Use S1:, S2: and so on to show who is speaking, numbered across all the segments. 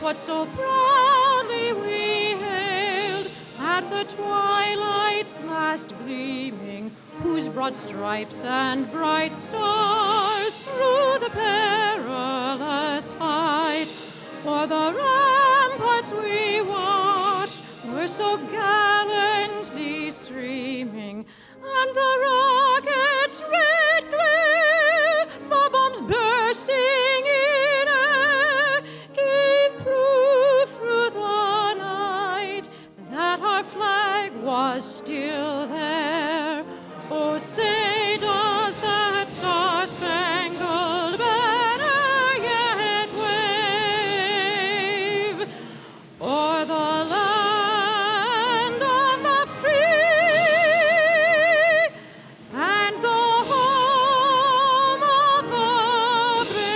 S1: what so proudly we hailed at the twilight's last gleaming, whose broad stripes and bright stars through the perilous fight o'er the ramparts we watched were so gallantly streaming, and the rockets' red glare, the bombs bursting in air, gave proof through the night that our flag was still there. Oh, say does that star-spangled banner yet wave o'er the land of the free and the home of the brave?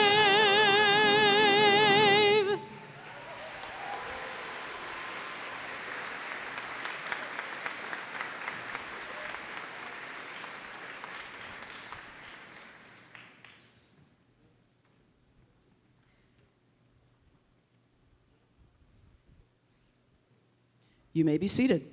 S2: You may be seated.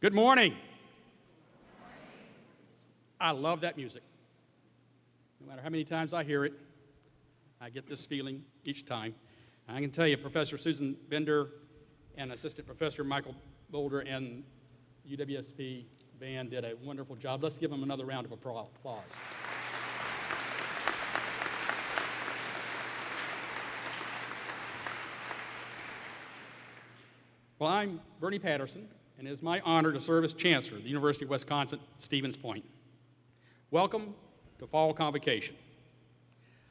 S3: Good morning. I love that music. No matter how many times I hear it, I get this feeling each time. I can tell you, Professor Susan Bender and Assistant Professor Michael Boulder and UWSP band did a wonderful job. Let's give them another round of applause. Well, I'm Bernie Patterson, and it is my honor to serve as Chancellor of the University of Wisconsin-Stevens Point. Welcome to Fall Convocation.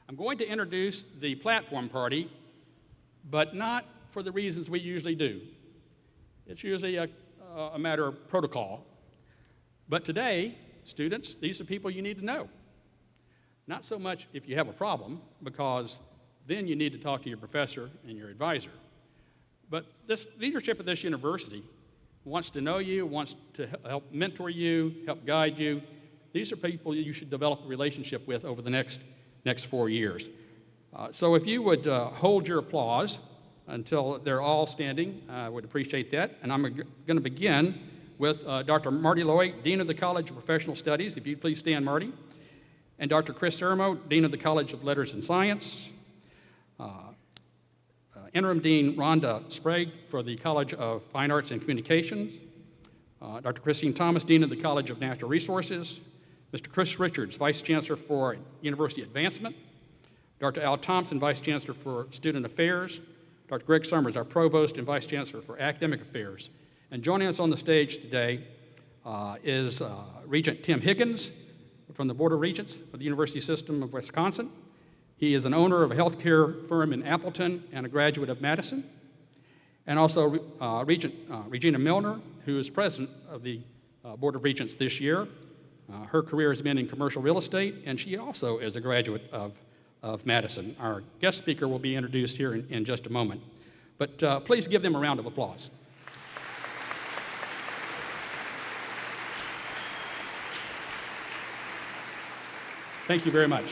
S3: I'm going to introduce the platform party, but not for the reasons we usually do. It's usually a matter of protocol. But today, students, these are people you need to know. Not so much if you have a problem, because then you need to talk to your professor and your advisor. But this leadership of this university wants to know you, wants to help mentor you, help guide you. These are people you should develop a relationship with over the next 4 years. So if you would hold your applause until they're all standing, I would appreciate that. And I'm going to begin with Dr. Marty Loy, Dean of the College of Professional Studies. If you'd please stand, Marty. And Dr. Chris Sermo, Dean of the College of Letters and Science. Interim Dean Rhonda Sprague for the College of Fine Arts and Communications. Dr. Christine Thomas, Dean of the College of Natural Resources. Mr. Chris Richards, Vice Chancellor for University Advancement. Dr. Al Thompson, Vice Chancellor for Student Affairs. Dr. Greg Summers, our Provost and Vice Chancellor for Academic Affairs. And joining us on the stage today is Regent Tim Higgins from the Board of Regents for the University System of Wisconsin. He is an owner of a healthcare firm in Appleton and a graduate of Madison. And also Regent Regina Milner, who is president of the Board of Regents this year. Her career has been in commercial real estate, and she also is a graduate of Madison. Our guest speaker will be introduced here in just a moment. But please give them a round of applause. Thank you very much.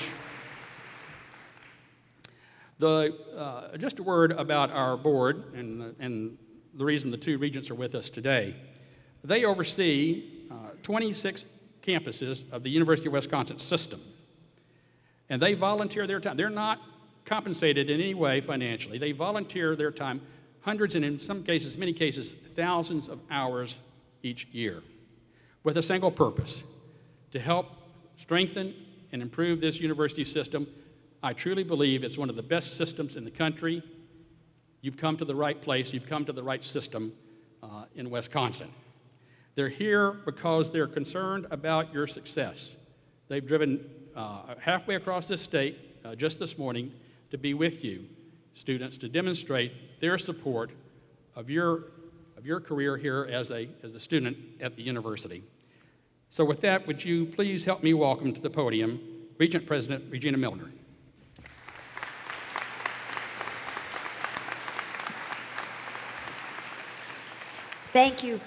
S3: Just a word about our board and the reason the two regents are with us today. They oversee 26 campuses of the University of Wisconsin system. And they volunteer their time. They're not compensated in any way financially. They volunteer their time, hundreds and in some cases, many cases, thousands of hours each year with a single purpose, to help strengthen and improve this university system. I truly believe it's one of the best systems in the country. You've come to the right place. You've come to the right system in Wisconsin. They're here because they're concerned about your success. They've driven halfway across this state just this morning to be with you, students, to demonstrate their support of your career here as a student at the university. So with that, would you please help me welcome to the podium Regent President Regina Milner.
S2: Thank you.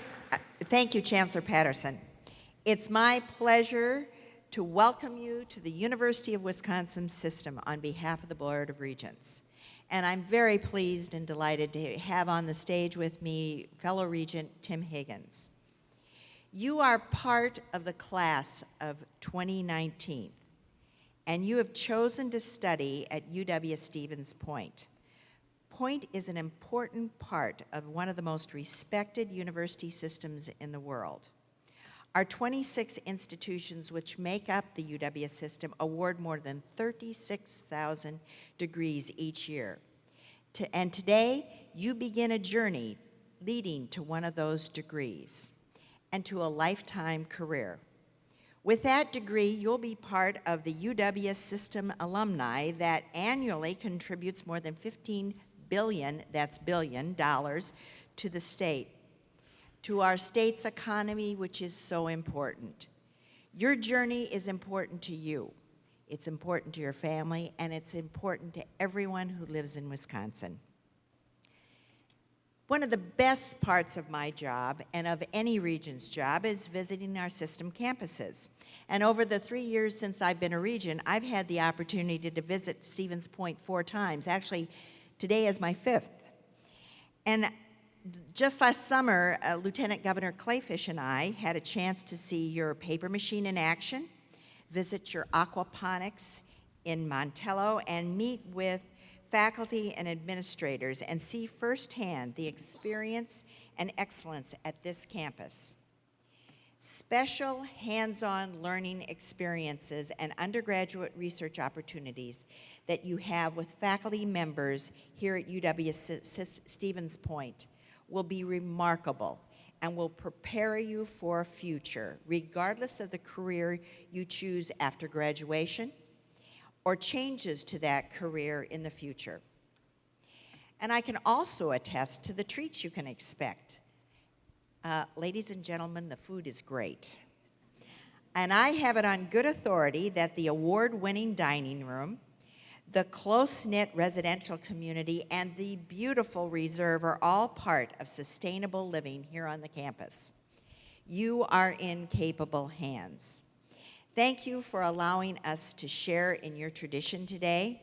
S2: Thank you, Chancellor Patterson. It's my pleasure to welcome you to the University of Wisconsin system on behalf of the Board of Regents. And I'm very pleased and delighted to have on the stage with me fellow Regent Tim Higgins. You are part of the class of 2019, and you have chosen to study at UW-Stevens Point. Point is an important part of one of the most respected university systems in the world. Our 26 institutions which make up the UW system award more than 36,000 degrees each year. And today, you begin a journey leading to one of those degrees and to a lifetime career. With that degree, you'll be part of the UW system alumni that annually contributes more than $15 billion, that's billion, dollars to the state, to our state's economy, which is so important. Your journey is important to you. It's important to your family, and it's important to everyone who lives in Wisconsin. One of the best parts of my job, and of any regent's job, is visiting our system campuses. And over the 3 years since I've been a regent, I've had the opportunity to visit Stevens Point 4 times. Actually, today is my 5th. And just last summer, Lieutenant Governor Clayfish and I had a chance to see your paper machine in action, visit your aquaponics in Montello, and meet with faculty and administrators and see firsthand the experience and excellence at this campus. Special hands-on learning experiences and undergraduate research opportunities that you have with faculty members here at UW-Stevens Point will be remarkable and will prepare you for a future, regardless of the career you choose after graduation or changes to that career in the future. And I can also attest to the treats you can expect. Ladies and gentlemen, the food is great. And I have it on good authority that the award-winning dining room, the close-knit residential community, and the beautiful reserve are all part of sustainable living here on the campus. You are in capable hands. Thank you for allowing us to share in your tradition today.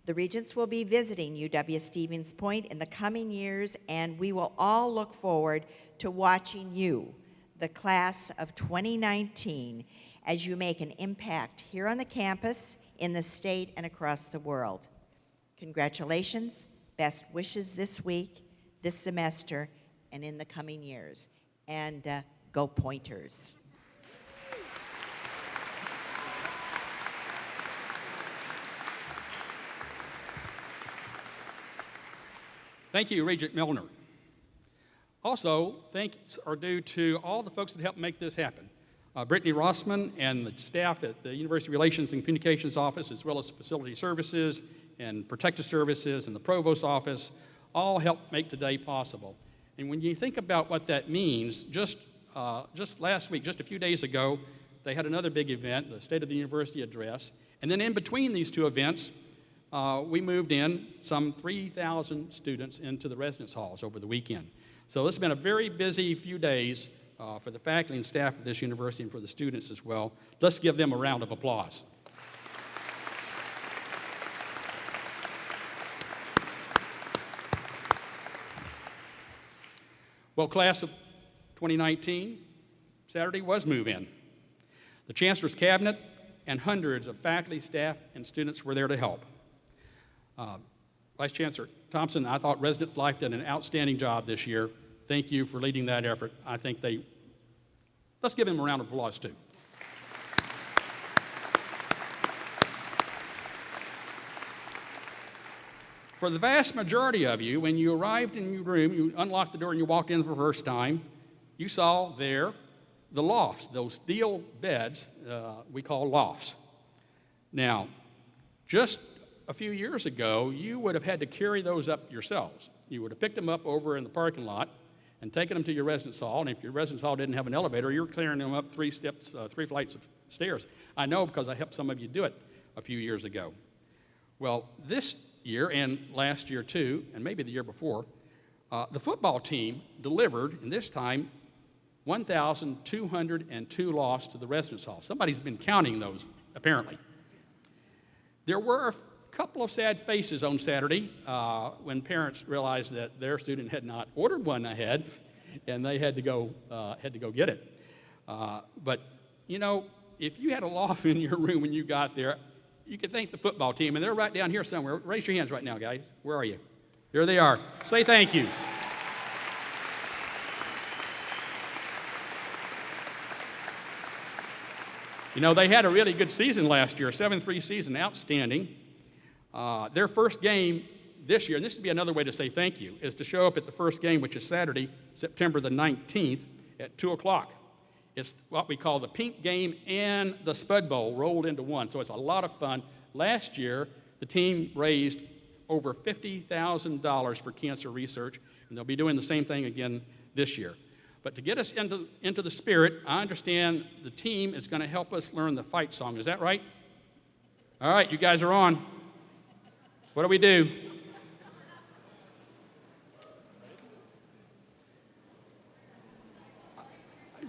S2: The Regents will be visiting UW-Stevens Point in the coming years, and we will all look forward to watching you, the class of 2019, as you make an impact here on the campus, in the state, and across the world. Congratulations, best wishes this week, this semester, and in the coming years. And go Pointers.
S3: Thank you, Regent Milner. Also, thanks are due to all the folks that helped make this happen. Brittany Rossman and the staff at the University Relations and Communications Office, as well as Facility Services and Protective Services and the Provost's Office, all helped make today possible. And when you think about what that means, just last week, just a few days ago, they had another big event, the State of the University Address. And then in between these two events, we moved in some 3,000 students into the residence halls over the weekend. So this has been a very busy few days for the faculty and staff of this university and for the students as well. Let's give them a round of applause. Well, class of 2019, Saturday was move-in. The Chancellor's Cabinet and hundreds of faculty, staff, and students were there to help. Vice Chancellor Thompson, I thought Residence Life did an outstanding job this year. Thank you for leading that effort. I think let's give him a round of applause too. For the vast majority of you, when you arrived in your room, you unlocked the door and you walked in for the first time, you saw there the lofts, those steel beds we call lofts. Now, just a few years ago, you would have had to carry those up yourselves. You would have picked them up over in the parking lot and taken them to your residence hall, and if your residence hall didn't have an elevator, you're clearing them up 3 flights of stairs. I know because I helped some of you do it a few years ago. Well, this year and last year too, and maybe the year before, The football team delivered, and this time, 1,202 lofts to the residence hall. Somebody's been counting those, apparently. There were a couple of sad faces on Saturday when parents realized that their student had not ordered one ahead, and they had to go get it. But you know, if you had a loft in your room when you got there, you could thank the football team, and they're right down here somewhere. Raise your hands right now, guys. Where are you? There they are. Say thank you. You know, they had a really good season last year, 7-3 season, outstanding. Their first game this year, and this would be another way to say thank you, is to show up at the first game, which is Saturday, September the 19th at 2 o'clock. It's what we call the Pink Game and the Spud Bowl rolled into one, so it's a lot of fun. Last year, the team raised over $50,000 for cancer research, and they'll be doing the same thing again this year. But to get us into the spirit, I understand the team is going to help us learn the fight song. Is that right? All right, you guys are on. What do we do?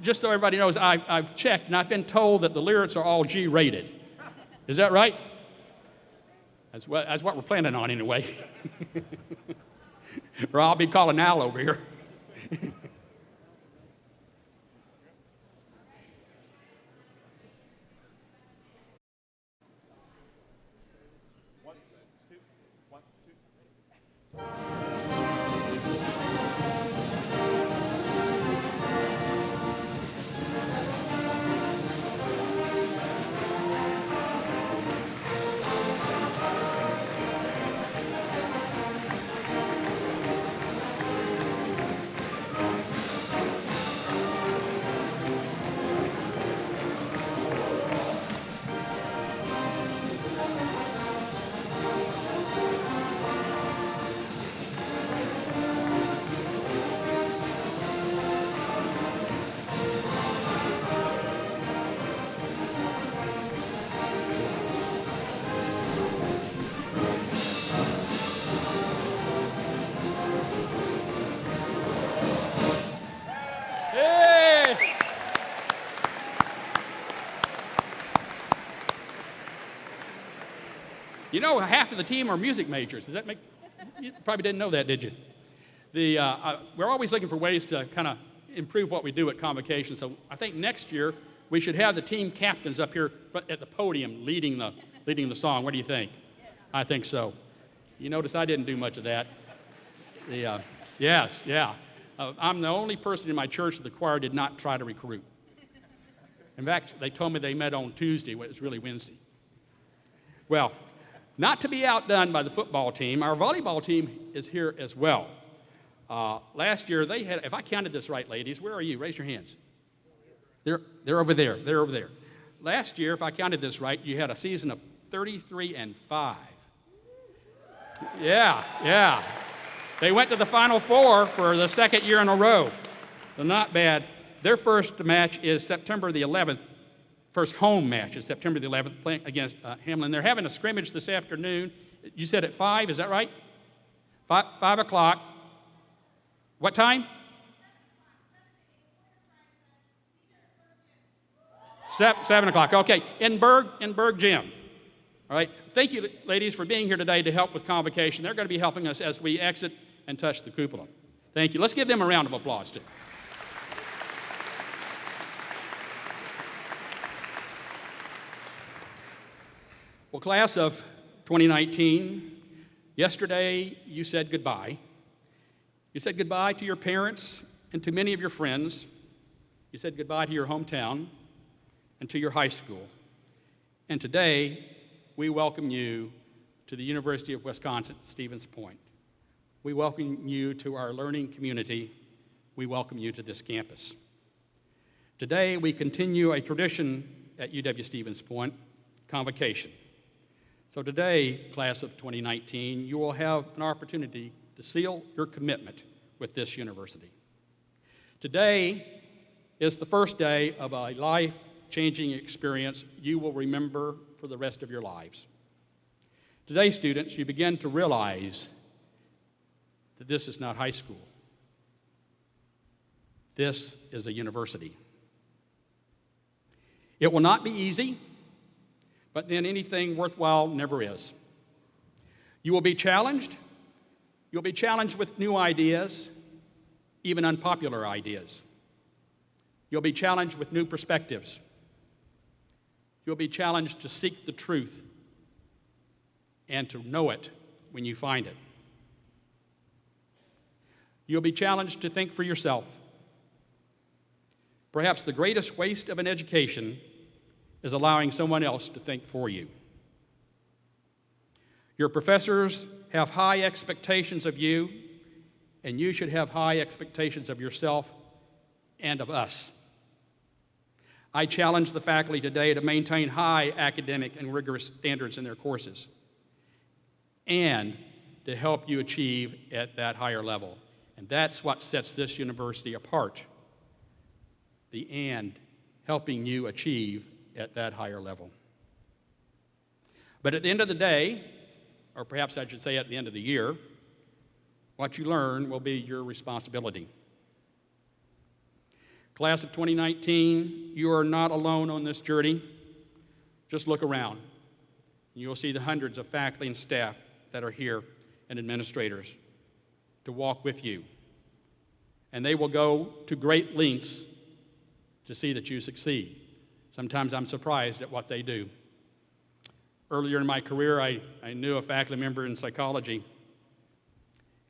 S3: Just so everybody knows, I've checked, and I've been told that the lyrics are all G-rated. Is that right? That's what we're planning on anyway. Or I'll be calling Al over here. You know, half of the team are music majors. Does that make, you probably didn't know that, did you? We're always looking for ways to kind of improve what we do at Convocation. So I think next year we should have the team captains up here at the podium leading the song. What do you think? Yes. I think so. You notice I didn't do much of that. Yes, yeah. I'm the only person in my church that the choir did not try to recruit. In fact, they told me they met on Tuesday when it was really Wednesday. Well, not to be outdone by the football team, our volleyball team is here as well. Last year they had, if I counted this right, ladies, where are you? Raise your hands. They're over there. They're over there. Last year, if I counted this right, you had a season of 33-5. Yeah. They went to the Final Four for the second year in a row. So not bad. Their first match is September the 11th. First home match is September the 11th, playing against Hamlin. They're having a scrimmage this afternoon. You said at 5, is that right? 5 o'clock. What time? 7 o'clock. Okay, in Berg Gym. All right. Thank you, ladies, for being here today to help with Convocation. They're going to be helping us as we exit and touch the cupola. Thank you. Let's give them a round of applause, too. Well, class of 2019, yesterday you said goodbye. You said goodbye to your parents and to many of your friends. You said goodbye to your hometown and to your high school. And today, we welcome you to the University of Wisconsin-Stevens Point. We welcome you to our learning community. We welcome you to this campus. Today, we continue a tradition at UW-Stevens Point, Convocation. So today, class of 2019, you will have an opportunity to seal your commitment with this university. Today is the first day of a life-changing experience you will remember for the rest of your lives. Today, students, you begin to realize that this is not high school. This is a university. It will not be easy, but then anything worthwhile never is. You will be challenged. You'll be challenged with new ideas, even unpopular ideas. You'll be challenged with new perspectives. You'll be challenged to seek the truth and to know it when you find it. You'll be challenged to think for yourself. Perhaps the greatest waste of an education is allowing someone else to think for you. Your professors have high expectations of you, and you should have high expectations of yourself and of us. I challenge the faculty today to maintain high academic and rigorous standards in their courses and to help you achieve at that higher level. And that's what sets this university apart, the and helping you achieve at that higher level. But at the end of the day, or perhaps I should say at the end of the year, what you learn will be your responsibility. Class of 2019, you are not alone on this journey. Just look around, and you'll see the hundreds of faculty and staff that are here and administrators to walk with you. And they will go to great lengths to see that you succeed. Sometimes I'm surprised at what they do. Earlier in my career, I knew a faculty member in psychology,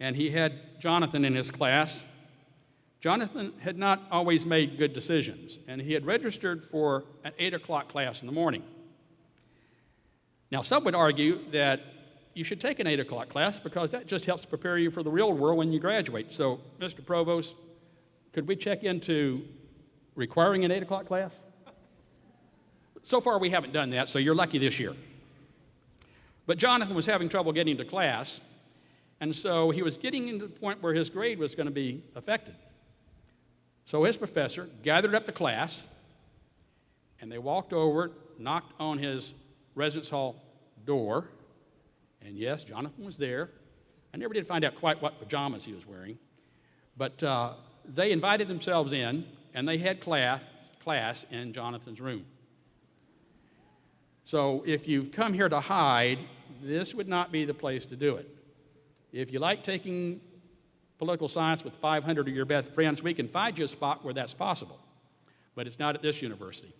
S3: and he had Jonathan in his class. Jonathan had not always made good decisions, and he had registered for an 8 o'clock class in the morning. Now, some would argue that you should take an 8 o'clock class because that just helps prepare you for the real world when you graduate. So, Mr. Provost, could we check into requiring an 8 o'clock class? So far, we haven't done that, so you're lucky this year. But Jonathan was having trouble getting to class, and so he was getting into the point where his grade was going to be affected. So his professor gathered up the class, and they walked over, knocked on his residence hall door, and yes, Jonathan was there. I never did find out quite what pajamas he was wearing, but they invited themselves in, and they had class in Jonathan's room. So if you've come here to hide, this would not be the place to do it. If you like taking political science with 500 of your best friends, we can find you a spot where that's possible. But it's not at this university.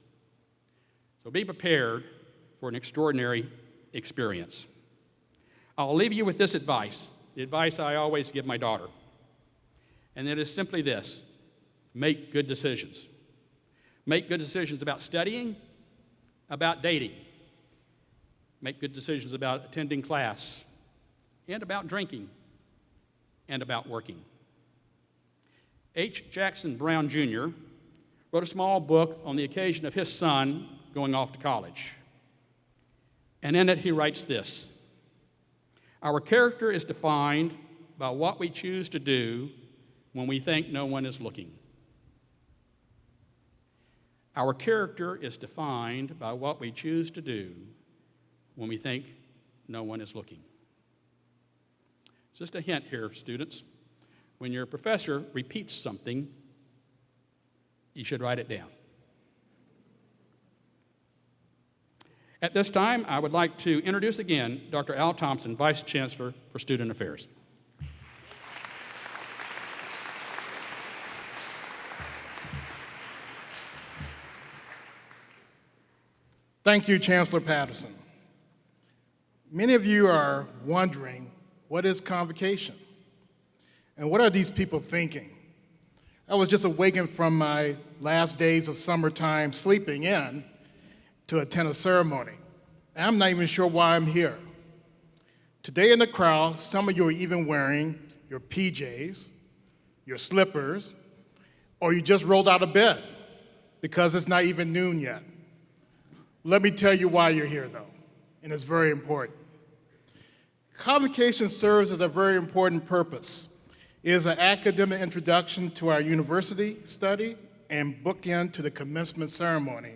S3: So be prepared for an extraordinary experience. I'll leave you with this advice, the advice I always give my daughter. And it is simply this: make good decisions. Make good decisions about studying, about dating. Make good decisions about attending class, and about drinking, and about working. H. Jackson Brown, Jr. wrote a small book on the occasion of his son going off to college. And in it he writes this: our character is defined by what we choose to do when we think no one is looking. Our character is defined by what we choose to do when we think no one is looking. Just a hint here, students. When your professor repeats something, you should write it down. At this time, I would like to introduce again Dr. Al Thompson, Vice Chancellor for Student Affairs.
S4: Thank you, Chancellor Patterson. Many of you are wondering, what is Convocation? And what are these people thinking? I was just awakened from my last days of summertime sleeping in to attend a ceremony. And I'm not even sure why I'm here. Today in the crowd, some of you are even wearing your PJs, your slippers, or you just rolled out of bed because it's not even noon yet. Let me tell you why you're here, though, and it's very important. Convocation serves as a very important purpose. It is an academic introduction to our university study and bookend to the commencement ceremony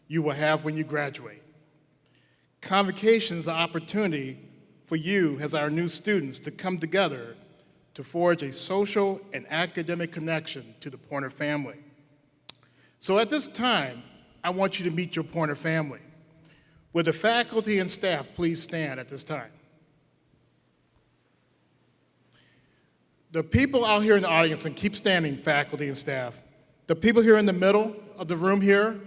S4: you will have when you graduate. Convocation is an opportunity for you as our new students to come together to forge a social and academic connection to the Pointer family. So at this time, I want you to meet your Pointer family. Would the faculty and staff please stand at this time? The people out here in the audience, and keep standing, faculty and staff, the people here in the middle of the room here,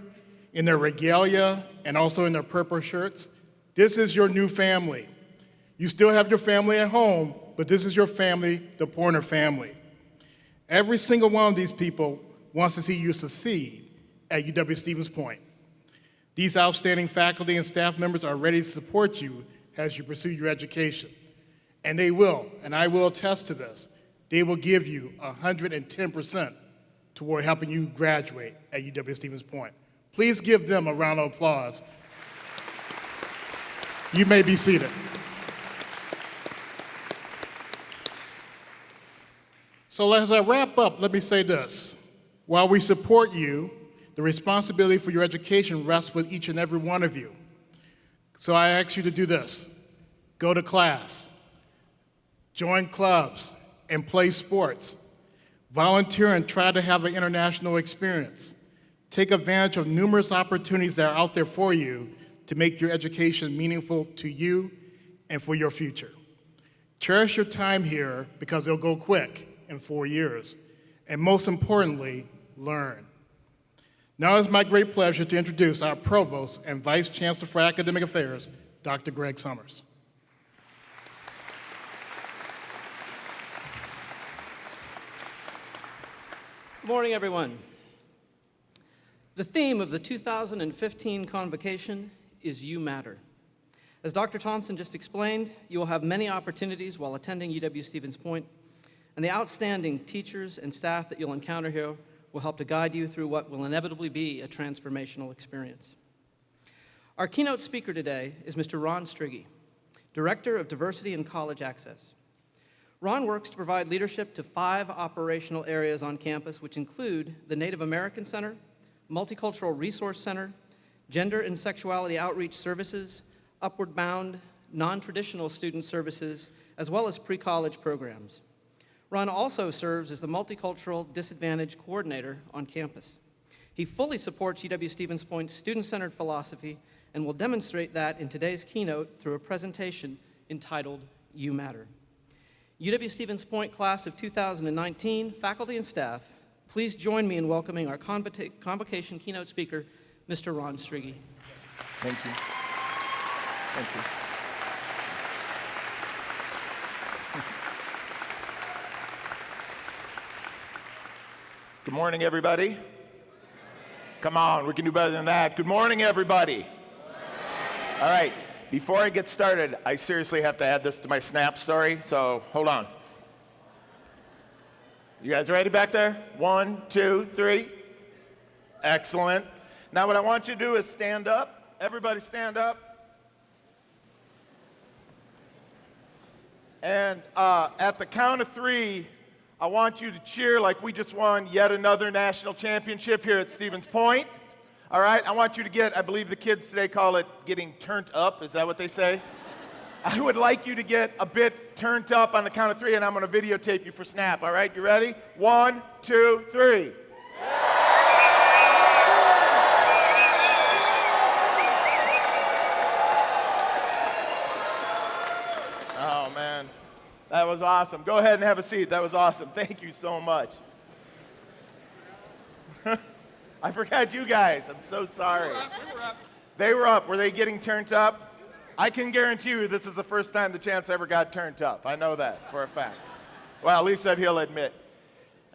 S4: in their regalia and also in their purple shirts, this is your new family. You still have your family at home, but this is your family, the Pointer family. Every single one of these people wants to see you succeed at UW-Stevens Point. These outstanding faculty and staff members are ready to support you as you pursue your education. And they will, and I will attest to this, they will give you 110% toward helping you graduate at UW-Stevens Point. Please give them a round of applause. You may be seated. So as I wrap up, let me say this. While we support you, the responsibility for your education rests with each and every one of you. So I ask you to do this. Go to class, join clubs, and play sports. Volunteer and try to have an international experience. Take advantage of numerous opportunities that are out there for you to make your education meaningful to you and for your future. Cherish your time here because it'll go quick in 4 years. And most importantly, learn. Now it's my great pleasure to introduce our Provost and Vice Chancellor for Academic Affairs, Dr. Greg Summers.
S5: Good morning, everyone. The theme of the 2015 Convocation is You Matter. As Dr. Thompson just explained, you will have many opportunities while attending UW-Stevens Point, and the outstanding teachers and staff that you'll encounter here will help to guide you through what will inevitably be a transformational experience. Our keynote speaker today is Mr. Ron Strigge, Director of Diversity and College Access. Ron works to provide leadership to 5 operational areas on campus, which include the Native American Center, Multicultural Resource Center, Gender and Sexuality Outreach Services, Upward Bound, non-traditional student services, as well as pre-college programs. Ron also serves as the Multicultural Disadvantage Coordinator on campus. He fully supports UW-Stevens Point's student-centered philosophy and will demonstrate that in today's keynote through a presentation entitled You Matter. UW-Stevens Point class of 2019, faculty and staff, please join me in welcoming our Convocation keynote speaker, Mr. Ron Strigge.
S6: Thank you. Thank you. Good morning, everybody. Come on, we can do better than that. Good morning, everybody. All right. Before I get started, I seriously have to add this to my Snap story, so hold on. You guys ready back there? 1, 2, 3. Excellent. Now what I want you to do is stand up. Everybody stand up. And at the count of 3, I want you to cheer like we just won yet another national championship here at Stevens Point. All right, I want you to get, I believe the kids today call it getting turned up. Is that what they say? I would like you to get a bit turned up on the count of 3, and I'm going to videotape you for Snap. All right, you ready? 1, 2, 3. Oh, man. That was awesome. Go ahead and have a seat. That was awesome. Thank you so much. I forgot you guys. I'm so sorry.
S3: We were up.
S6: They were up. Were they getting turned up? I can guarantee you this is the first time the Chance ever got turned up. I know that for a fact. Well, at least that he'll admit.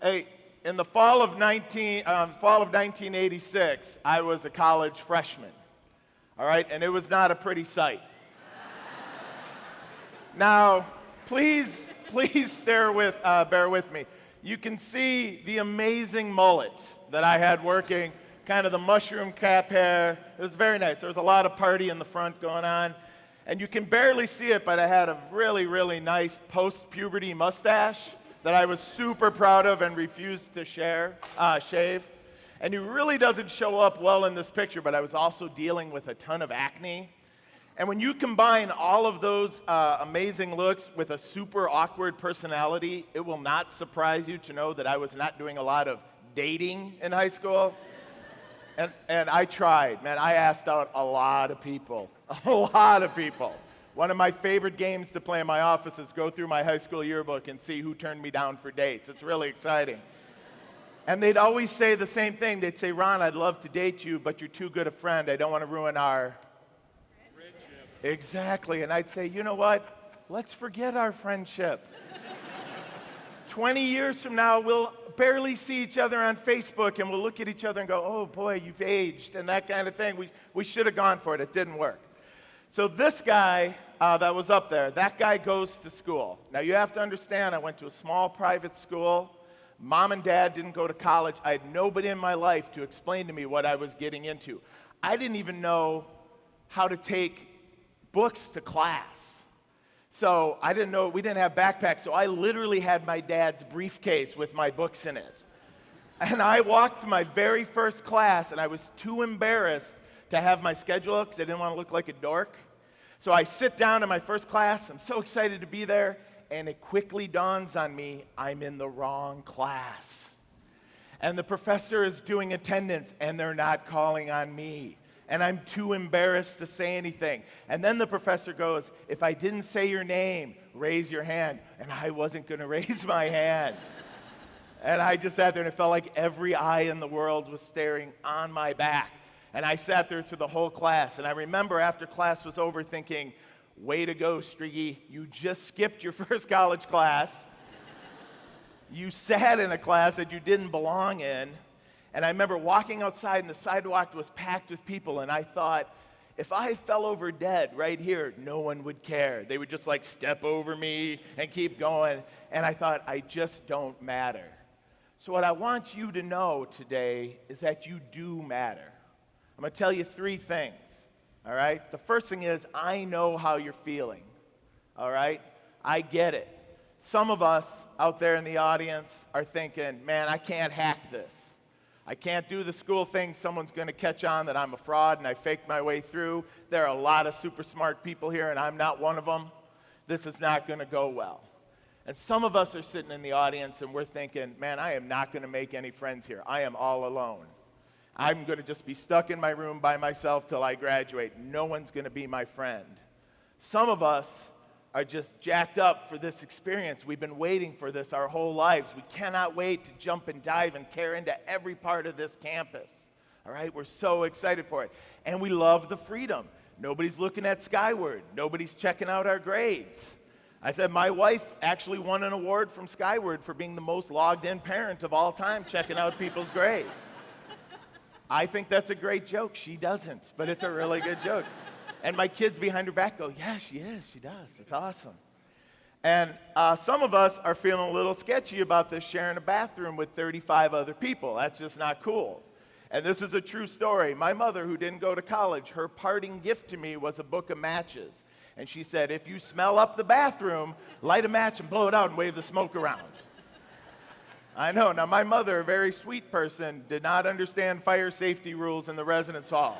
S6: Hey, in the fall of 1986, I was a college freshman. All right, and it was not a pretty sight. Now, please bear with me. You can see the amazing mullet that I had working, kind of the mushroom cap hair. It was very nice. There was a lot of party in the front going on. And you can barely see it, but I had a really, really nice post-puberty mustache that I was super proud of and refused to shave. And it really doesn't show up well in this picture, but I was also dealing with a ton of acne. And when you combine all of those amazing looks with a super awkward personality, it will not surprise you to know that I was not doing a lot of dating in high school. And I tried, man. I asked out a lot of people, a lot of people. One of my favorite games to play in my office is go through my high school yearbook and see who turned me down for dates. It's really exciting. And they'd always say the same thing. They'd say, Ron, I'd love to date you, but you're too good a friend. I don't want to ruin our friendship. Exactly. And I'd say, you know what? Let's forget our friendship. 20 years from now, we'll barely see each other on Facebook, and we'll look at each other and go, oh, boy, you've aged, and that kind of thing. We should have gone for it. It didn't work. So this guy that was up there, that guy goes to school. Now, you have to understand, I went to a small private school. Mom and Dad didn't go to college. I had nobody in my life to explain to me what I was getting into. I didn't even know how to take books to class. So I didn't know, we didn't have backpacks, so I literally had my dad's briefcase with my books in it. And I walked to my very first class, and I was too embarrassed to have my schedule up because I didn't want to look like a dork. So I sit down in my first class. I'm so excited to be there, and it quickly dawns on me, I'm in the wrong class. And the professor is doing attendance, and they're not calling on me. And I'm too embarrassed to say anything. And then the professor goes, if I didn't say your name, raise your hand. And I wasn't going to raise my hand. And I just sat there, and it felt like every eye in the world was staring on my back. And I sat there through the whole class. And I remember after class was over thinking, way to go, Striggy. You just skipped your first college class. You sat in a class that you didn't belong in. And I remember walking outside, and the sidewalk was packed with people, and I thought, if I fell over dead right here, no one would care. They would just like step over me and keep going. And I thought, I just don't matter. So what I want you to know today is that you do matter. I'm going to tell you 3 things, all right? The first thing is, I know how you're feeling, all right? I get it. Some of us out there in the audience are thinking, man, I can't hack this. I can't do the school thing. Someone's going to catch on that I'm a fraud and I faked my way through. There are a lot of super smart people here, and I'm not one of them. This is not going to go well. And some of us are sitting in the audience, and we're thinking, man, I am not going to make any friends here. I am all alone. I'm going to just be stuck in my room by myself till I graduate. No one's going to be my friend. Some of us are just jacked up for this experience. We've been waiting for this our whole lives. We cannot wait to jump and dive and tear into every part of this campus. All right, we're so excited for it. And we love the freedom. Nobody's looking at Skyward. Nobody's checking out our grades. I said my wife actually won an award from Skyward for being the most logged in parent of all time, checking out people's grades. I think that's a great joke. She doesn't, but it's a really good joke. And my kids behind her back go, yeah, she is, she does. It's awesome. And some of us are feeling a little sketchy about this, sharing a bathroom with 35 other people. That's just not cool. And this is a true story. My mother, who didn't go to college, her parting gift to me was a book of matches. And she said, if you smell up the bathroom, light a match and blow it out and wave the smoke around. I know. Now, my mother, a very sweet person, did not understand fire safety rules in the residence hall.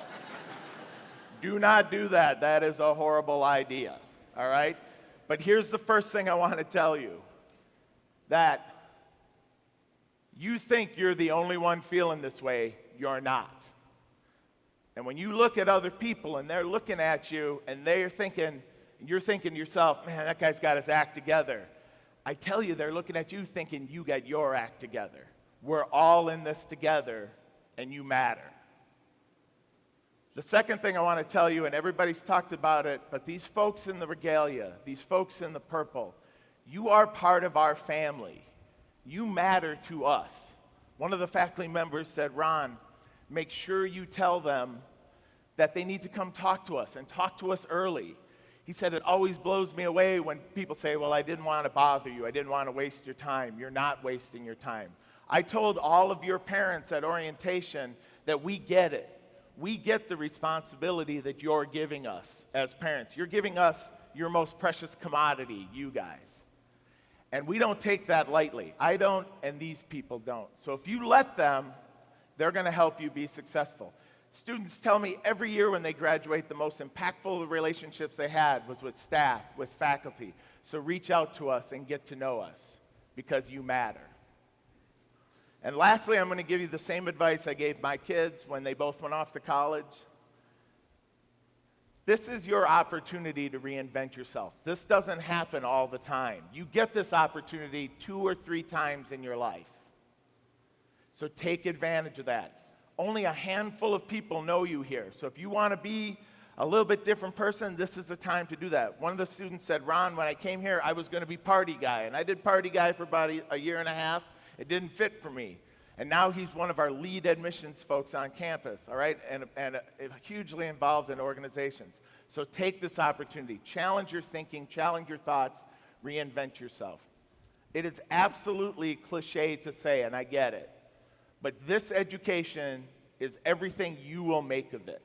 S6: Do not do that. That is a horrible idea, all right? But here's the first thing I want to tell you, that you think you're the only one feeling this way. You're not. And when you look at other people and they're looking at you and they're thinking, you're thinking to yourself, man, that guy's got his act together. I tell you, they're looking at you thinking you got your act together. We're all in this together, and you matter. The second thing I want to tell you, and everybody's talked about it, but these folks in the regalia, these folks in the purple, you are part of our family. You matter to us. One of the faculty members said, Ron, make sure you tell them that they need to come talk to us, and talk to us early. He said, it always blows me away when people say, well, I didn't want to bother you. I didn't want to waste your time. You're not wasting your time. I told all of your parents at orientation that we get it. We get the responsibility that you're giving us as parents. You're giving us your most precious commodity, you guys. And we don't take that lightly. I don't, and these people don't. So if you let them, they're going to help you be successful. Students tell me every year when they graduate, the most impactful relationships they had was with staff, with faculty. So reach out to us and get to know us, because you matter. And lastly, I'm going to give you the same advice I gave my kids when they both went off to college. This is your opportunity to reinvent yourself. This doesn't happen all the time. You get this opportunity 2 or 3 times in your life. So take advantage of that. Only a handful of people know you here. So if you want to be a little bit different person, this is the time to do that. One of the students said, Ron, when I came here, I was going to be party guy. And I did party guy for about a year and a half. It didn't fit for me. And now he's one of our lead admissions folks on campus, all right, and hugely involved in organizations. So take this opportunity. Challenge your thinking, challenge your thoughts, reinvent yourself. It is absolutely cliche to say, and I get it, but this education is everything you will make of it.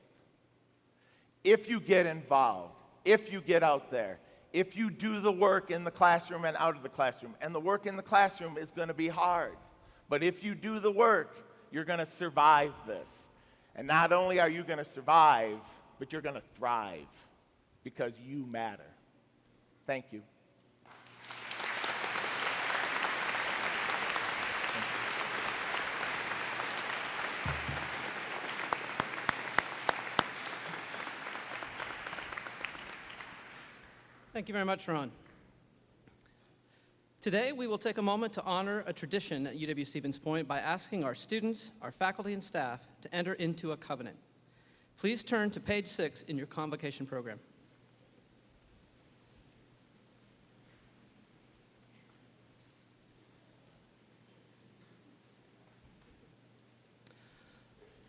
S6: If you get involved, if you get out there, if you do the work in the classroom and out of the classroom, and the work in the classroom is going to be hard, but if you do the work, you're going to survive this. And not only are you going to survive, but you're going to thrive, because you matter. Thank you.
S5: Thank you very much, Ron. Today, we will take a moment to honor a tradition at UW-Stevens Point by asking our students, our faculty, and staff to enter into a covenant. Please turn to page 6 in your Convocation program.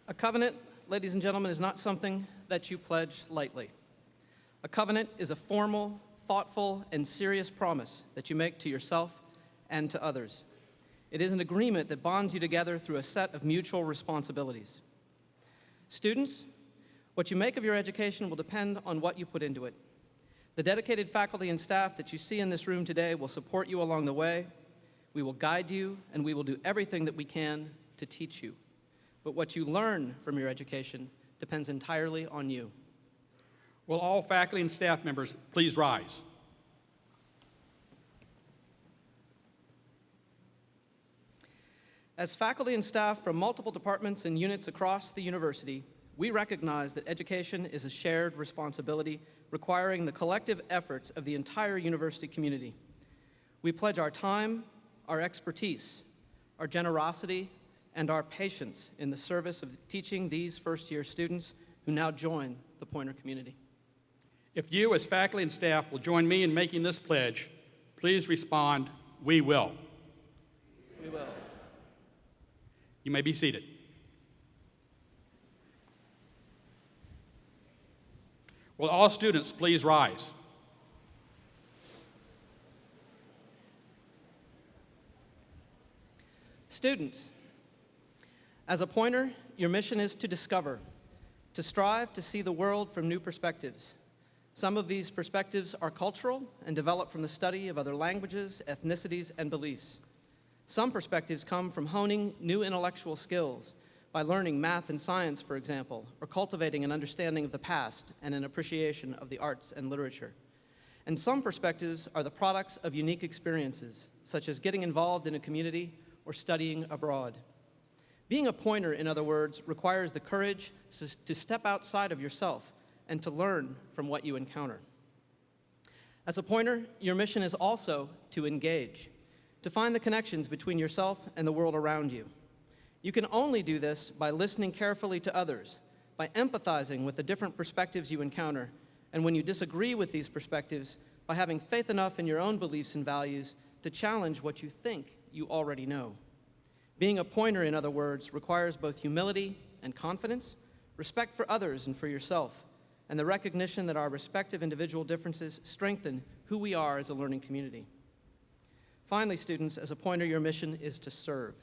S5: A covenant, ladies and gentlemen, is not something that you pledge lightly. A covenant is a formal, thoughtful, and serious promise that you make to yourself and to others. It is an agreement that bonds you together through a set of mutual responsibilities. Students, what you make of your education will depend on what you put into it. The dedicated faculty and staff that you see in this room today will support you along the way. We will guide you, and we will do everything that we can to teach you. But what you learn from your education depends entirely on you.
S3: Will all faculty and staff members please rise?
S5: As faculty and staff from multiple departments and units across the university, we recognize that education is a shared responsibility requiring the collective efforts of the entire university community. We pledge our time, our expertise, our generosity, and our patience in the service of teaching these first-year students who now join the Pointer community.
S3: If you, as faculty and staff, will join me in making this pledge, please respond, "We will."
S5: We will.
S3: You may be seated. Will all students please rise?
S5: Students, as a Pointer, your mission is to discover, to strive to see the world from new perspectives. Some of these perspectives are cultural and develop from the study of other languages, ethnicities, and beliefs. Some perspectives come from honing new intellectual skills by learning math and science, for example, or cultivating an understanding of the past and an appreciation of the arts and literature. And some perspectives are the products of unique experiences, such as getting involved in a community or studying abroad. Being a Pointer, in other words, requires the courage to step outside of yourself and to learn from what you encounter. As a Pointer, your mission is also to engage, to find the connections between yourself and the world around you. You can only do this by listening carefully to others, by empathizing with the different perspectives you encounter, and when you disagree with these perspectives, by having faith enough in your own beliefs and values to challenge what you think you already know. Being a Pointer, in other words, requires both humility and confidence, respect for others and for yourself, and the recognition that our respective individual differences strengthen who we are as a learning community. Finally, students, as a Pointer, your mission is to serve.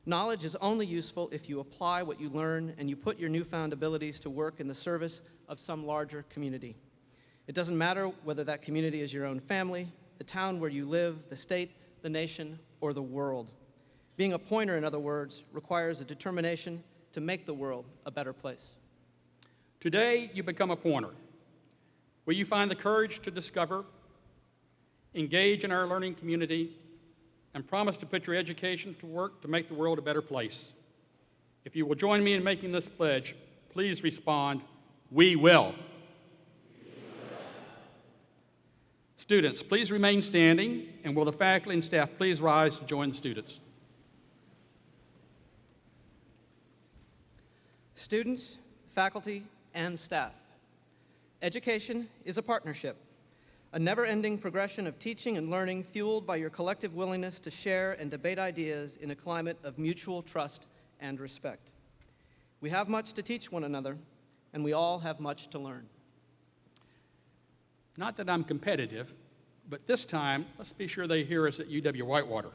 S5: Knowledge is only useful if you apply what you learn and you put your newfound abilities to work in the service of some larger community. It doesn't matter whether that community is your own family, the town where you live, the state, the nation, or the world. Being a Pointer, in other words, requires a determination to make the world a better place.
S3: Today, you become a pointer. Will you find the courage to discover, engage in our learning community, and promise to put your education to work to make the world a better place? If you will join me in making this pledge, please respond, "We will." Students, please remain standing, and will the faculty and staff please rise to join the students?
S5: Students, faculty, and staff, education is a partnership, a never-ending progression of teaching and learning fueled by your collective willingness to share and debate ideas in a climate of mutual trust and respect. We have much to teach one another, and we all have much to learn.
S3: Not that I'm competitive, but this time, let's be sure they hear us at UW-Whitewater.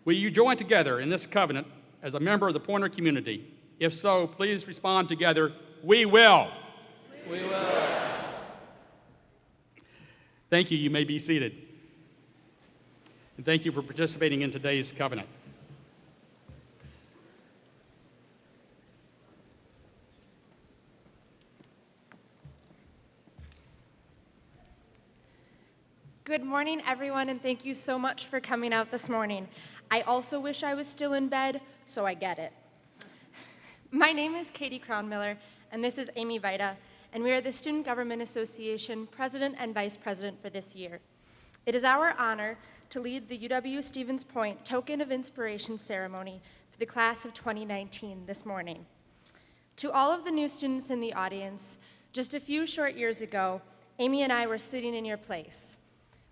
S3: Will you join together in this covenant as a member of the Pointer community? If so, please respond together, "We will."
S5: We will.
S3: Thank you. You may be seated. And thank you for participating in today's covenant.
S7: Good morning, everyone, and thank you so much for coming out this morning. I also wish I was still in bed, so I get it. My name is Katie Crownmiller, and this is Amy Vita, and we are the Student Government Association President and Vice President for this year. It is our honor to lead the UW-Stevens Point Token of Inspiration ceremony for the class of 2019 this morning. To all of the new students in the audience, just a few short years ago, Amy and I were sitting in your place.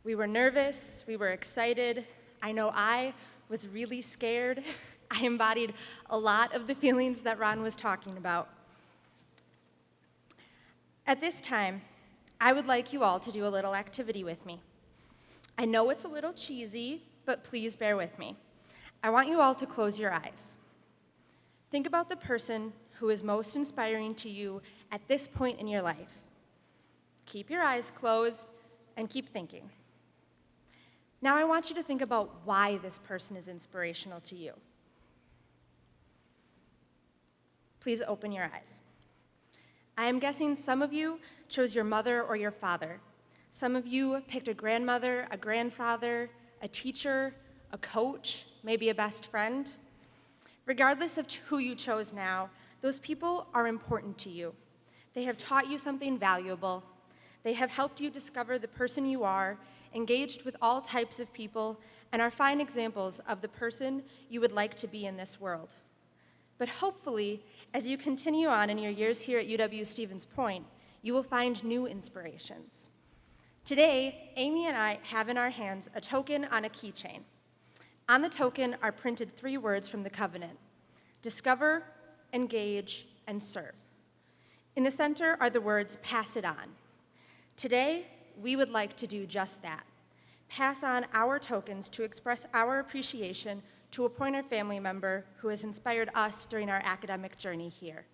S7: We were nervous, we were excited. I know I was really scared. I embodied a lot of the feelings that Ron was talking about. At this time, I would like you all to do a little activity with me. I know it's a little cheesy, but please bear with me. I want you all to close your eyes. Think about the person who is most inspiring to you at this point in your life. Keep your eyes closed and keep thinking. Now I want you to think about why this person is inspirational to you. Please open your eyes. I am guessing some of you chose your mother or your father. Some of you picked a grandmother, a grandfather, a teacher, a coach, maybe a best friend. Regardless of who you chose now, those people are important to you. They have taught you something valuable. They have helped you discover the person you are, engaged with all types of people, and are fine examples of the person you would like to be in this world. But hopefully, as you continue on in your years here at UW-Stevens Point, you will find new inspirations. Today, Amy and I have in our hands a token on a keychain. On the token are printed 3 words from the covenant: discover, engage, and serve. In the center are the words, pass it on. Today, we would like to do just that. Pass on our tokens to express our appreciation to a Pointer family member who has inspired us during our academic journey here.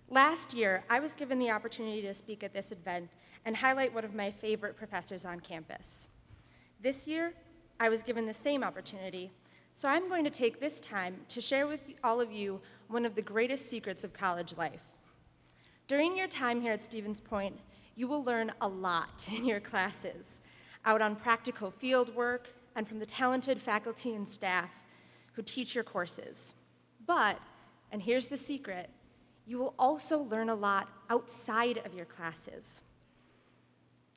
S7: Last year, I was given the opportunity to speak at this event and highlight one of my favorite professors on campus. This year, I was given the same opportunity, so I'm going to take this time to share with all of you one of the greatest secrets of college life. During your time here at Stevens Point, you will learn a lot in your classes, out on practical field work, and from the talented faculty and staff who teach your courses. But, and here's the secret, you will also learn a lot outside of your classes.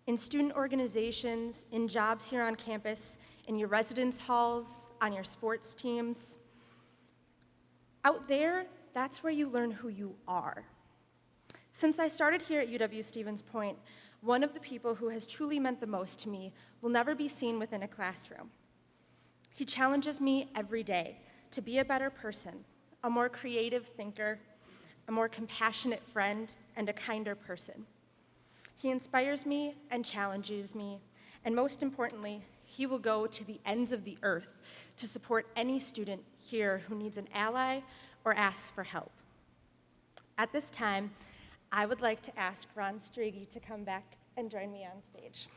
S7: In student organizations, in jobs here on campus, in your residence halls, on your sports teams. Out there, that's where you learn who you are. Since I started here at UW-Stevens Point, one of the people who has truly meant the most to me will never be seen within a classroom. He challenges me every day to be a better person, a more creative thinker, a more compassionate friend, and a kinder person. He inspires me and challenges me, and most importantly, he will go to the ends of the earth to support any student here who needs an ally or asks for help. At this time, I would like to ask Ron Strigi to come back and join me on stage.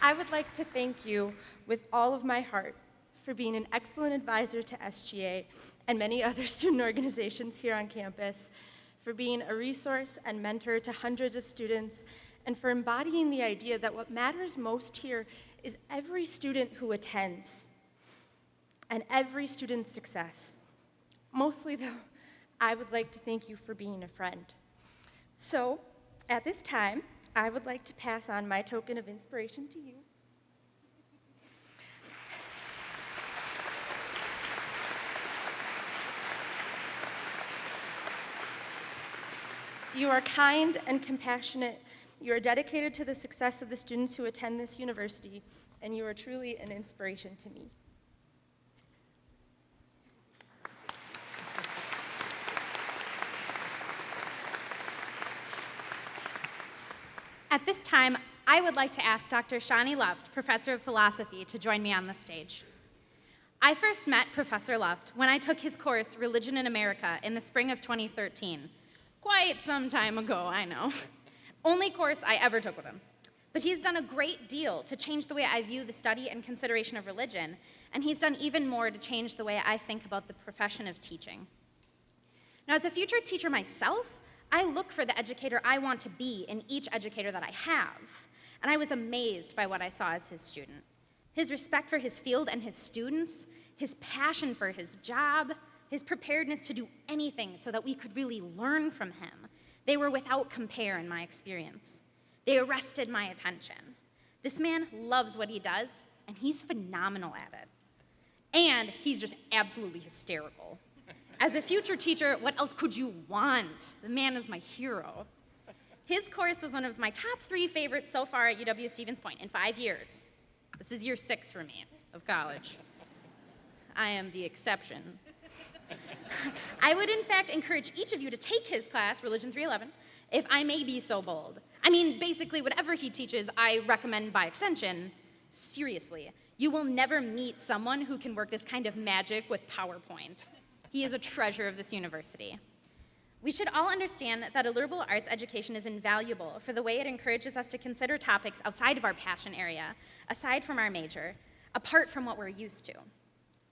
S7: I would like to thank you with all of my heart for being an excellent advisor to SGA and many other student organizations here on campus, for being a resource and mentor to hundreds of students, and for embodying the idea that what matters most here is every student who attends and every student's success. Mostly, though, I would like to thank you for being a friend. So, at this time, I would like to pass on my token of inspiration to you. You are kind and compassionate. You are dedicated to the success of the students who attend this university, and you are truly an inspiration to me.
S8: At this time, I would like to ask Dr. Shani Luft, Professor of Philosophy, to join me on the stage. I first met Professor Luft when I took his course, Religion in America, in the spring of 2013. Quite some time ago, I know. Only course I ever took with him. But he's done a great deal to change the way I view the study and consideration of religion, and he's done even more to change the way I think about the profession of teaching. Now, as a future teacher myself, I look for the educator I want to be in each educator that I have, and I was amazed by what I saw as his student. His respect for his field and his students, his passion for his job, his preparedness to do anything so that we could really learn from him. They were without compare in my experience. They arrested my attention. This man loves what he does, and he's phenomenal at it. And he's just absolutely hysterical. As a future teacher, what else could you want? The man is my hero. His course was one of my top 3 favorites so far at UW-Stevens Point in 5 years. This is year 6 for me of college. I am the exception. I would, in fact, encourage each of you to take his class, Religion 311, if I may be so bold. I mean, basically, whatever he teaches, I recommend by extension. Seriously, you will never meet someone who can work this kind of magic with PowerPoint. He is a treasure of this university. We should all understand that a liberal arts education is invaluable for the way it encourages us to consider topics outside of our passion area, aside from our major, apart from what we're used to.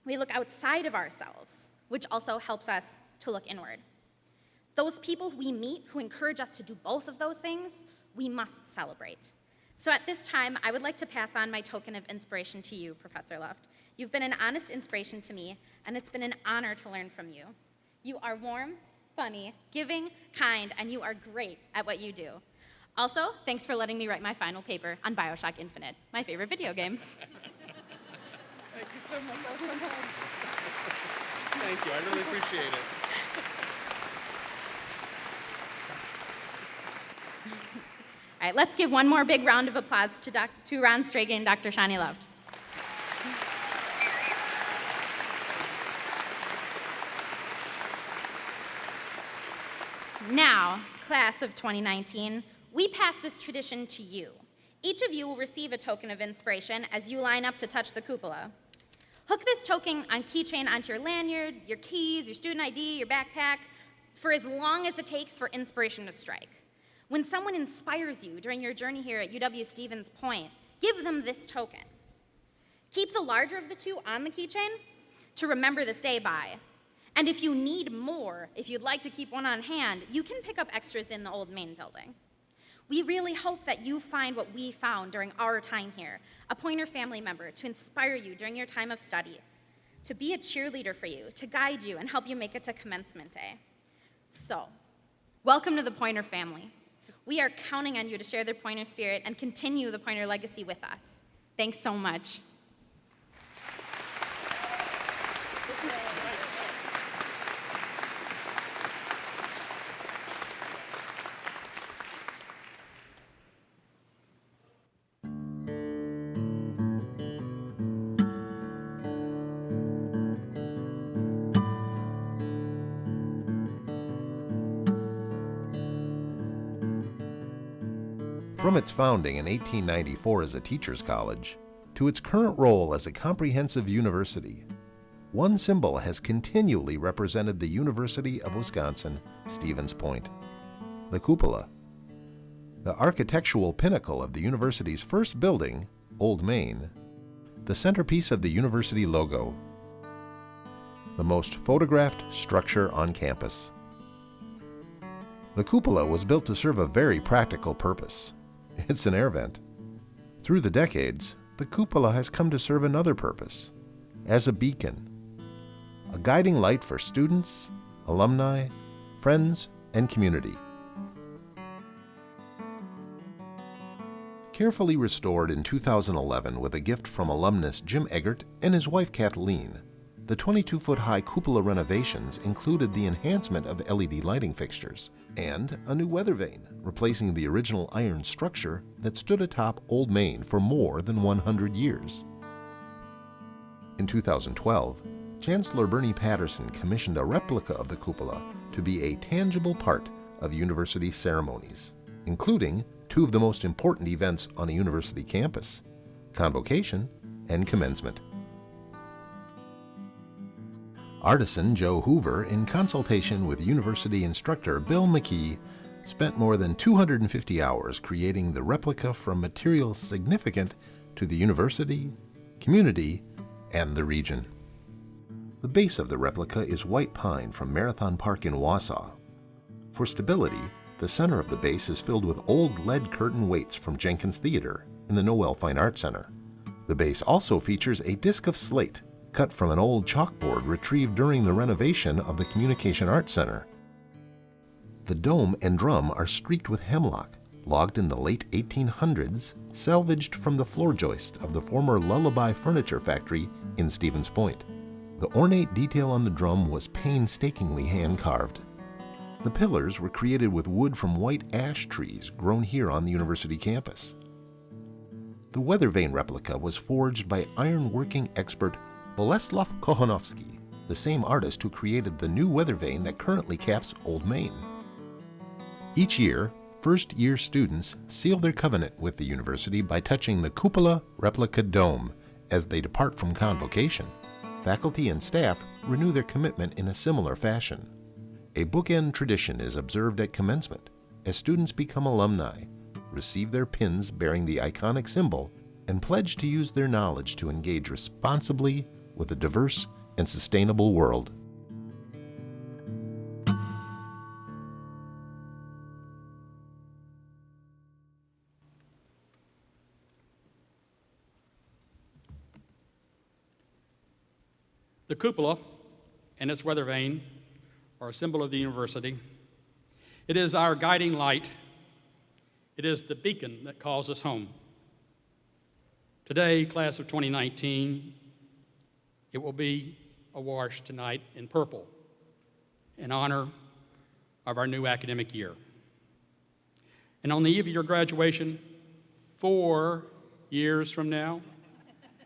S8: We look outside of ourselves, which also helps us to look inward. Those people we meet who encourage us to do both of those things, we must celebrate. So at this time, I would like to pass on my token of inspiration to you, Professor Luft. You've been an honest inspiration to me, and it's been an honor to learn from you. You are warm, funny, giving, kind, and you are great at what you do. Also, thanks for letting me write my final paper on BioShock Infinite, my favorite video game.
S6: Thank you so much. Thank you. I really appreciate it.
S8: All right, let's give one more big round of applause to Ron Stragan and Dr. Shani Luft. Now, class of 2019, we pass this tradition to you. Each of you will receive a token of inspiration as you line up to touch the cupola. Hook this token on keychain onto your lanyard, your keys, your student ID, your backpack, for as long as it takes for inspiration to strike. When someone inspires you during your journey here at UW-Stevens Point, give them this token. Keep the larger of the 2 on the keychain to remember this day by. And if you need more, if you'd like to keep one on hand, you can pick up extras in the old main building. We really hope that you find what we found during our time here, a Pointer family member to inspire you during your time of study, to be a cheerleader for you, to guide you and help you make it to Commencement Day. So, welcome to the Pointer family. We are counting on you to share the Pointer spirit and continue the Pointer legacy with us. Thanks so much.
S9: From its founding in 1894 as a teacher's college to its current role as a comprehensive university, one symbol has continually represented the University of Wisconsin-Stevens Point: the cupola. The architectural pinnacle of the university's first building Old Main, the centerpiece of the university logo, the most photographed structure on campus. The cupola was built to serve a very practical purpose. It's an air vent. Through the decades, the cupola has come to serve another purpose, as a beacon, a guiding light for students, alumni, friends, and community. Carefully restored in 2011 with a gift from alumnus Jim Eggert and his wife Kathleen, the 22-foot-high cupola renovations included the enhancement of LED lighting fixtures and a new weather vane, replacing the original iron structure that stood atop Old Main for more than 100 years. In 2012, Chancellor Bernie Patterson commissioned a replica of the cupola to be a tangible part of university ceremonies, including two of the most important events on a university campus, Convocation and Commencement. Artisan Joe Hoover, in consultation with university instructor Bill McKee, spent more than 250 hours creating the replica from materials significant to the university, community, and the region. The base of the replica is white pine from Marathon Park in Wausau. For stability, the center of the base is filled with old lead curtain weights from Jenkins Theater in the Noel Fine Arts Center. The base also features a disc of slate cut from an old chalkboard retrieved during the renovation of the Communication Arts Center. The dome and drum are streaked with hemlock, logged in the late 1800s, salvaged from the floor joists of the former Lullaby Furniture Factory in Stevens Point. The ornate detail on the drum was painstakingly hand-carved. The pillars were created with wood from white ash trees grown here on the university campus. The weather vane replica was forged by ironworking expert Boleslav Kochanovsky, the same artist who created the new weather vane that currently caps Old Main. Each year, first-year students seal their covenant with the university by touching the cupola replica dome as they depart from Convocation. Faculty and staff renew their commitment in a similar fashion. A bookend tradition is observed at Commencement as students become alumni, receive their pins bearing the iconic symbol, and pledge to use their knowledge to engage responsibly with a diverse and sustainable world.
S3: The cupola and its weather vane are a symbol of the university. It is our guiding light. It is the beacon that calls us home. Today, class of 2019, it will be awash tonight in purple in honor of our new academic year. And on the eve of your graduation, 4 years from now,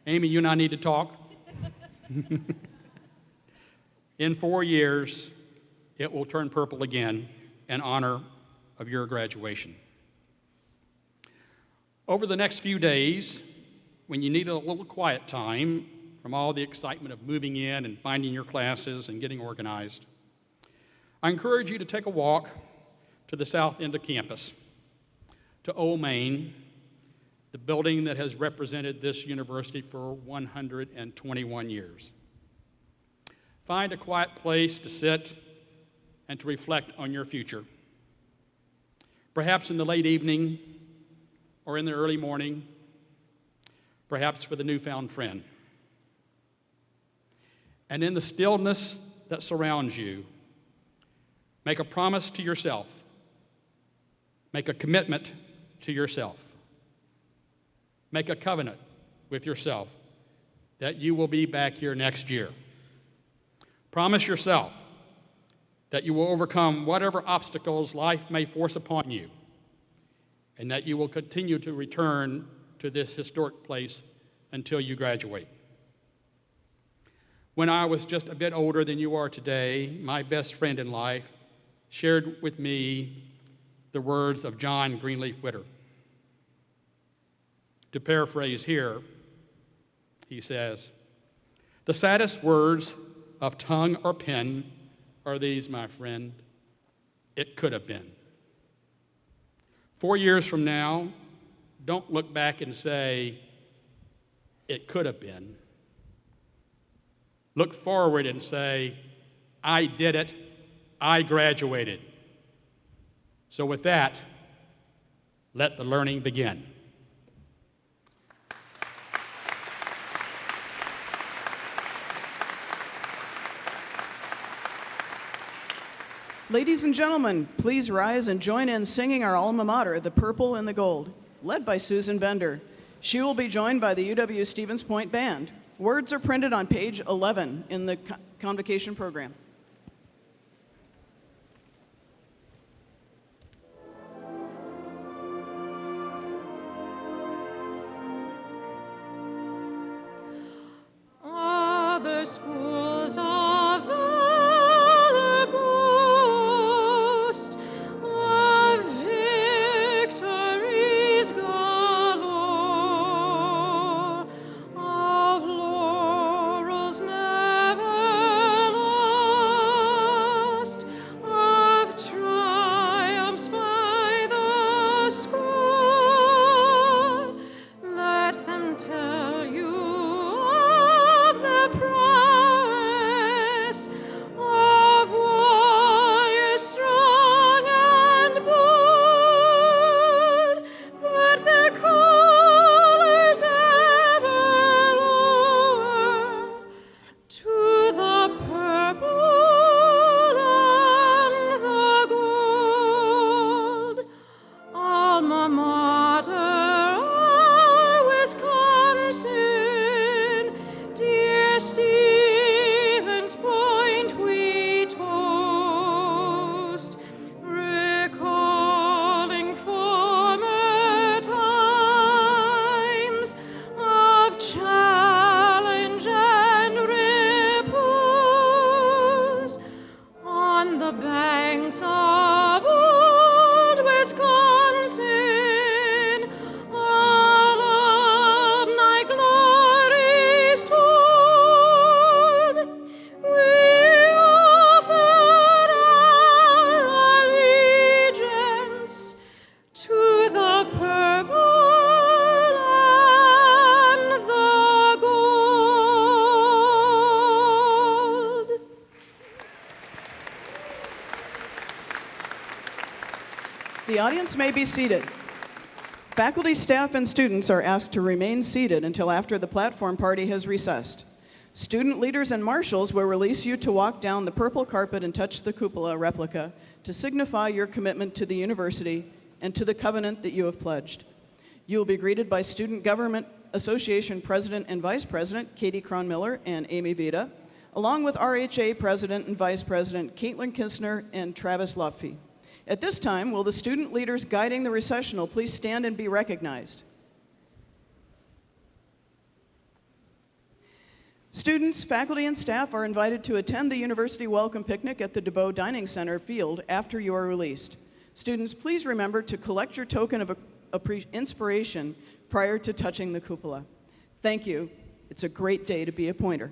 S3: Amy, you and I need to talk. In 4 years, it will turn purple again in honor of your graduation. Over the next few days, when you need a little quiet time from all the excitement of moving in and finding your classes and getting organized, I encourage you to take a walk to the south end of campus, to Old Main, the building that has represented this university for 121 years. Find a quiet place to sit and to reflect on your future. Perhaps in the late evening or in the early morning, perhaps with a newfound friend. And in the stillness that surrounds you, make a promise to yourself. Make a commitment to yourself. Make a covenant with yourself that you will be back here next year. Promise yourself that you will overcome whatever obstacles life may force upon you, and that you will continue to return to this historic place until you graduate. When I was just a bit older than you are today, my best friend in life shared with me the words of John Greenleaf Whittier. To paraphrase here, he says, "The saddest words of tongue or pen are these, my friend, it could have been." 4 years from now, don't look back and say, it could have been. Look forward and say, I did it, I graduated. So with that, let the learning begin.
S10: Ladies and gentlemen, please rise and join in singing our alma mater, The Purple and the Gold, led by Susan Bender. She will be joined by the UW-Stevens Point Band. Words are printed on page 11 in the Convocation program.
S1: Other schools of valor boast of victories galore, of laurels never lost, of triumphs by the score. Let them tell you of the prowess of warriors strong and bold, but their colors ever lower to the purple and the gold. Alma mater, our Wisconsin, dear Stevens Point we toast, recalling former times of challenge and repose on the banks of old Wisconsin, alumni glories told. We offer our allegiance to the purple and the gold.
S10: The audience may be seated. Faculty, staff, and students are asked to remain seated until after the platform party has recessed. Student leaders and marshals will release you to walk down the purple carpet and touch the cupola replica to signify your commitment to the university and to the covenant that you have pledged. You will be greeted by Student Government Association President and Vice President Katie Cronmiller and Amy Vida, along with RHA President and Vice President Caitlin Kistner and Travis Luffy. At this time, will the student leaders guiding the recessional please stand and be recognized? Students, faculty, and staff are invited to attend the University Welcome Picnic at the DeBow Dining Center field after you are released. Students, please remember to collect your token of inspiration prior to touching the cupola. Thank you. It's a great day to be a Pointer.